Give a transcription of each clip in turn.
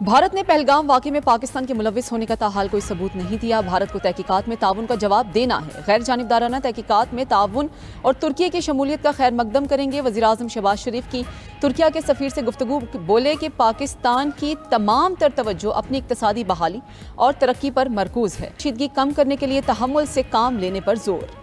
भारत ने पहलगाम वाक़े में पाकिस्तान के मुलविस होने का ताहाल कोई सबूत नहीं दिया। भारत को तहकीकात में ताउन का जवाब देना है। गैर जानिबदाराना तहकीकात में ताउन और तुर्की की शमूलियत का खैर मकदम करेंगे। वज़ीर-ए-आज़म शहबाज शरीफ की तुर्किया के सफ़ीर से गुफ्तगू, बोले कि पाकिस्तान की तमाम तर तवज्जो अपनी इक़्तिसादी बहाली और तरक्की पर मरकूज़ है। शीदगी कम करने के लिए तहम्मुल से काम लेने पर जोर।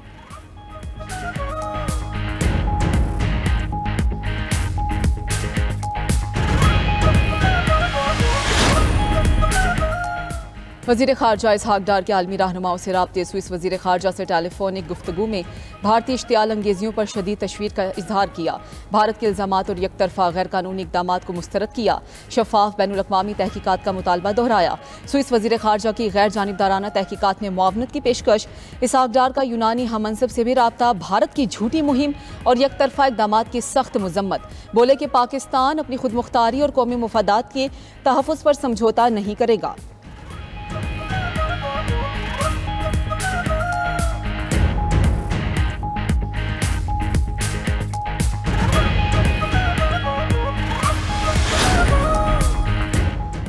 वज़ीर ख़ारजा इसहाक़ डार के आलमी रहनुमाओं से राब्ते। स्विस वज़ीर ख़ारजा से टेलीफोनिक गुफ्तगू में भारतीय इश्तियाल अंगेजियों पर शदीद तशवीर का इजहार किया। भारत के इल्ज़ामात और यकतरफ़ा गैर कानूनी इक़दामात को मुस्तरद किया। शफ़ाफ बैनुल-अक़वामी तहकीकात का मुतालबा दोहराया। स्विस वज़ीर ख़ारजा की गैर जानिबदाराना तहकीकात में मुआवनत की पेशकश। इसहाक़ डार का यूनानी हममनसब से भी राब्ता। भारत की झूठी मुहिम और यकतरफ़ा इक़दामात की सख्त मज़म्मत। बोले कि पाकिस्तान अपनी खुद मुख्तारी और कौमी मुफादात के तहफ़्फ़ुज़ पर समझौता नहीं करेगा।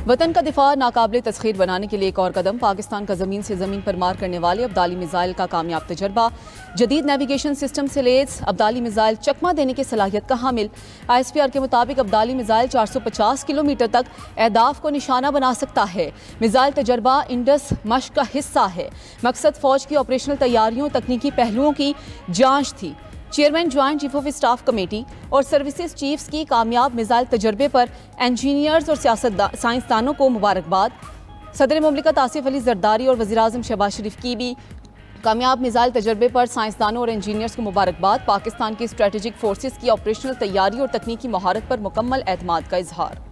वतन का दिफा नाकाबिले तस्खीर बनाने के लिए एक और कदम। पाकिस्तान का ज़मीन से ज़मीन पर मार करने वाले अब्दाली मिसाइल का कामयाब तजर्बा। जदीद नेविगेशन सिस्टम से लैस अब्दाली मिसाइल चकमा देने की सलाहियत का हामिल। ISPR के मुताबिक अब्दाली मिसाइल 450 किलोमीटर तक अहदाफ को निशाना बना सकता है। मिसाइल तजर्बा इंडस मश्क का हिस्सा है। मकसद फौज की ऑपरेशनल तैयारियों, तकनीकी पहलुओं की जाँच थी। Chairman joint chief of staff committee और सर्विसेज चीफ्स की कामयाब मिसाइल तजर्बे पर इंजीनियर्स और साइंसदानों को मुबारकबाद। सदर मुमलिकत आसिफ अली जरदारी और वज़ीर-ए-आज़म शहबाज शरीफ की भी कामयाब मिसाइल तजर्बे पर साइंसदानों और इंजीनियर्स को मुबारकबाद। पाकिस्तान की स्ट्रेटेजिक फोर्सेस की ऑपरेशनल तैयारी और तकनीकी महारत पर मुकम्मल एतमाद का इजहार।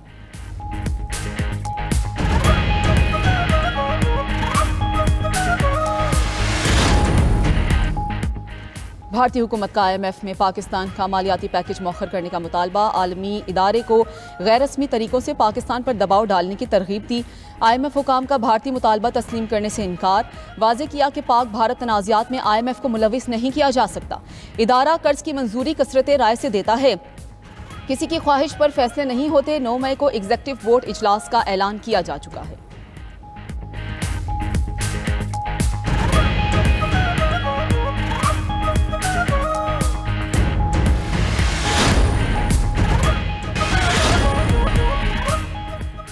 भारतीय हुकूमत का IMF में पाकिस्तान का मालियाती पैकेज मौखर करने का मुतालबा। आलमी इदारे को गैर रस्मी तरीकों से पाकिस्तान पर दबाव डालने की तरगीब दी। IMF हुकाम का भारतीय मुतालबा तस्लीम करने से इनकार। वाज़े किया कि पाक भारत तनाज़ात में IMF को मुलविस नहीं किया जा सकता। इदारा कर्ज की मंजूरी कसरत राय से देता है। किसी की ख्वाहिश पर फैसले नहीं होते। 9 मई को एग्जीक्यूटिव बोर्ड इजलास का ऐलान किया जा चुका है।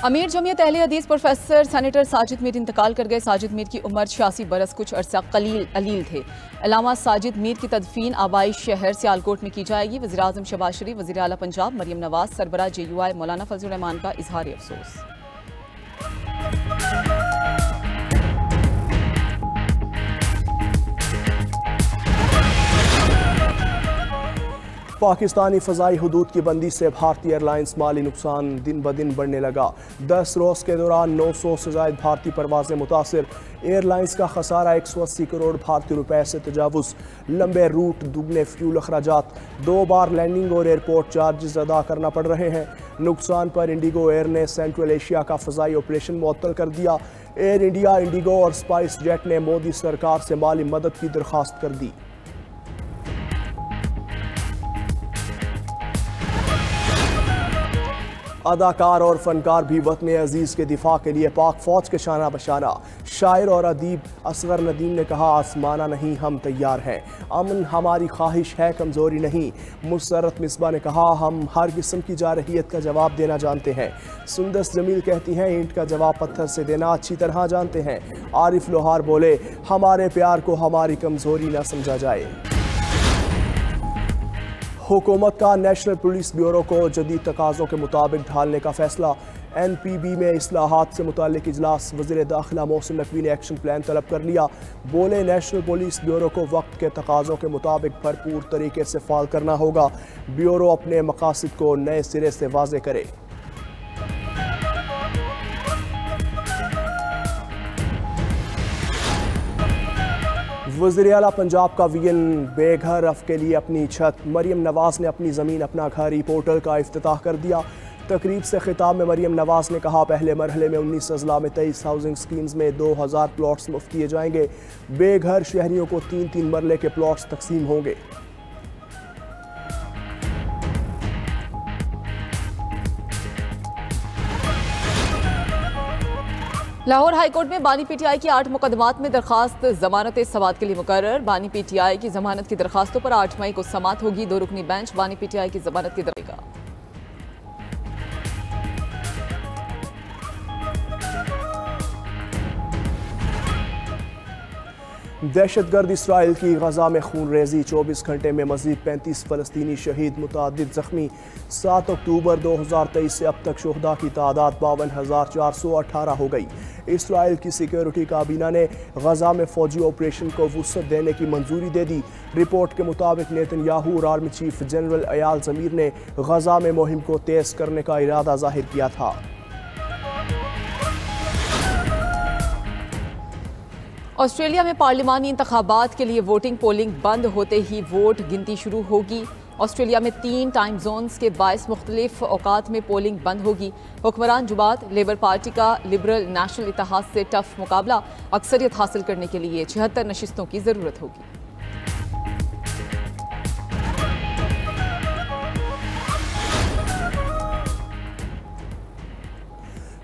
अमीर जमीयत अहले हदीस प्रोफेसर सेनेटर साजिद मीर इंतकाल कर गए। साजिद मीर की उम्र 86 बरस कुछ अरसा अलील थे। अल्लामा साजिद मीर की तदफीन आबाई शहर सियालकोट में की जाएगी। वज़ीर-ए-आज़म शहबाज शरीफ, वज़ीर आला पंजाब मरियम नवाज, सरबराह JUI मौलाना फजल रहमान का इजहार अफसोस। पाकिस्तानी फ़ज़ाई हुदूद की बंदी से भारतीय एयरलाइंस माली नुकसान दिन ब दिन बढ़ने लगा। 10 रोज़ के दौरान 900 से ज़ायद भारतीय परवाज़ें मुतासिर। एयरलाइंस का खसारा 180 करोड़ भारतीय रुपए से तजावुज़। लंबे रूट, दुगने फ्यूल अखराजात, 2 बार लैंडिंग और एयरपोर्ट चार्जेस अदा करना पड़ रहे हैं। नुकसान पर इंडिगो एयर ने सेंट्रल एशिया का फ़ज़ाई ऑपरेशन मुअत्तल कर दिया। एयर इंडिया, इंडिगो और स्पाइस जेट ने मोदी सरकार से माली मदद की दरख्वास्त कर दी। अदाकार और फनकार भी वतन अजीज़ के दिफा के लिए पाक फ़ौज के शाना बशाना। शायर और अदीब असगर नदीम ने कहा, आसमाना नहीं हम तैयार हैं, अमन हमारी ख्वाहिश है कमज़ोरी नहीं। मुसर्रत मिसबा ने कहा, हम हर किस्म की जारहियत का जवाब देना जानते हैं। सुंदस जमील कहती हैं, ईंट का जवाब पत्थर से देना अच्छी तरह जानते हैं। आरिफ लोहार बोले, हमारे प्यार को हमारी कमज़ोरी न समझा जाए। हुकूमत का नेशनल पुलिस ब्यूरो को जदीद तकाज़ों के मुताबिक ढालने का फैसला। NPB में इस्लाहात से मुताल्लिक इजलास। वज़ीर दाखिला मोहसिन नकवी ने एक्शन प्लान तलब कर लिया। बोले, नेशनल पुलिस ब्यूरो को वक्त के तकाज़ों के मुताबिक भरपूर तरीके से फ़ाल करना होगा। ब्यूरो अपने मकासद को नए सिरे से वाज़े करे। वज़ीर आला पंजाब का VN बेघर अफ के लिए अपनी छत। मरियम नवाज ने अपनी ज़मीन अपना घर पोर्टल का इफ्तिताह कर दिया। तकरीब से खिताब में मरियम नवाज ने कहा, पहले मरहले में 19 अजला में 23 हाउसिंग स्कीम्स में 2000 प्लॉट्स मुफ्त किए जाएंगे। बेघर शहरियों को 3-3 मरले के प्लॉट्स तकसीम होंगे। लाहौर हाईकोर्ट में बानी पीटीआई की 8 मुकदमात में दरखास्त जमानत समात के लिए मुकर्रर। बानी पीटीआई की जमानत की दरखास्तों पर 8 मई को समात होगी। 2 रुकनी बेंच बानी पीटीआई की जमानत की दरेगा। दहशतगर्द इसराइल की गजा में खून रेजी, 24 घंटे में मजीद 35 फलस्तीनी शहीद, मुतादिद जख्मी। 7 अक्टूबर 2023 से अब तक शुहदा की तादाद 52,418 हो गई। इसराइल की सिक्योरिटी काबीना ने गजा में फौजी ऑपरेशन को वुसअत देने की मंजूरी दे दी। रिपोर्ट के मुताबिक नेतन्याहू और आर्मी चीफ जनरल अयाल ज़मीर ने गजा में मुहिम को तेज करने का इरादा जाहिर किया था। ऑस्ट्रेलिया में पार्लिमानी इंतखाबात के लिए वोटिंग पोलिंग बंद होते ही वोट गिनती शुरू होगी। ऑस्ट्रेलिया में 3 टाइम जोन्स के 22 मुख्तलिफ औकात में पोलिंग बंद होगी। हुक्मरान जुमात लेबर पार्टी का लिबरल नेशनल इत्तेहाद से टफ मुकाबला, अक्सरियत हासिल करने के लिए 76 नशिस्तों की जरूरत होगी।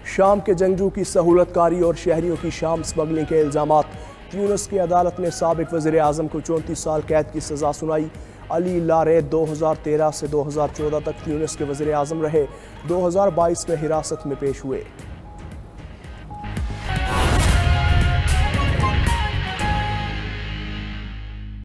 शाम के जंगजू की सहूलतकारी और शहरियों की शाम स्मगलिंग के इल्जामात। ट्यूनिस की अदालत ने साबिक वज़ीर आज़म को 34 साल कैद की सज़ा सुनाई। अली लारेद 2013 से 2014 तक ट्यूनिस के वज़ीर आज़म रहे। 2022 में हिरासत में पेश हुए।